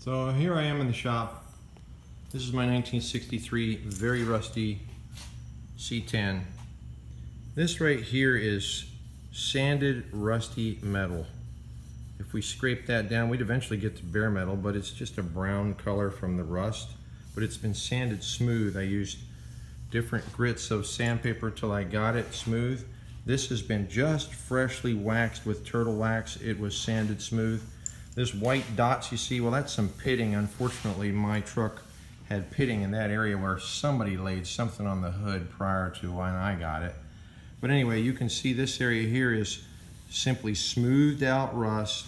So here I am in the shop. This is my 1963 very rusty C10. This right here is sanded rusty metal. If we scrape that down, we'd eventually get to bare metal, but it's just a brown color from the rust. But it's been sanded smooth. I used different grits of sandpaper till I got it smooth. This has been just freshly waxed with turtle wax. It was sanded smooth. This white dots you see, well, that's some pitting. Unfortunately, my truck had pitting in that area where somebody laid something on the hood prior to when I got it. But anyway, you can see this area here is simply smoothed out rust.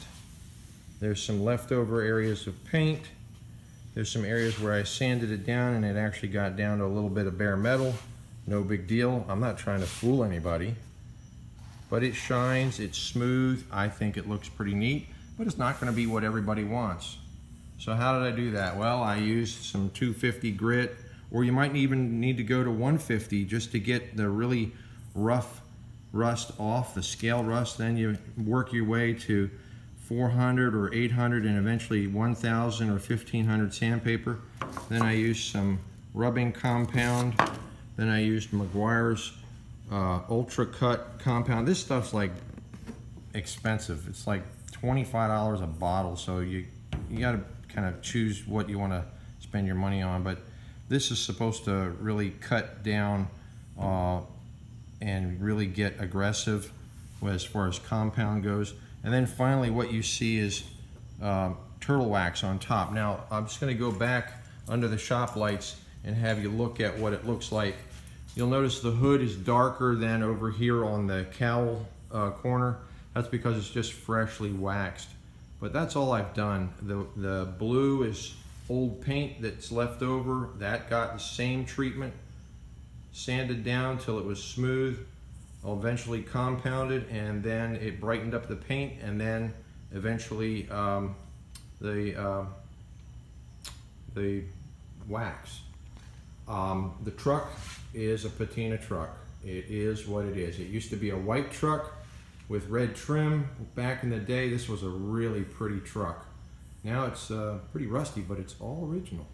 There's some leftover areas of paint. There's some areas where I sanded it down and it actually got down to a little bit of bare metal. No big deal. I'm not trying to fool anybody. But it shines, it's smooth. I think it looks pretty neat, but it's not going to be what everybody wants. So how did I do that? Well, I used some 250 grit, or you might even need to go to 150 just to get the really rough rust off, the scale rust. Then you work your way to 400 or 800 and eventually 1000 or 1500 sandpaper. Then I used some rubbing compound. Then I used Meguiar's Ultra Cut compound. This stuff's like expensive. It's like $25 a bottle, so you got to kind of choose what you want to spend your money on. But this is supposed to really cut down and really get aggressive as far as compound goes. And then finally what you see is turtle wax on top. Now I'm just going to go back under the shop lights and have you look at what it looks like. You'll notice the hood is darker than over here on the cowl corner. That's because it's just freshly waxed. But that's all I've done. The blue is old paint that's left over. That got the same treatment, sanded down till it was smooth, eventually compounded, and then it brightened up the paint, and then eventually the wax. The truck is a patina truck. It is what it is. It used to be a white truck with red trim. Back in the day, this was a really pretty truck. Now it's pretty rusty, but it's all original.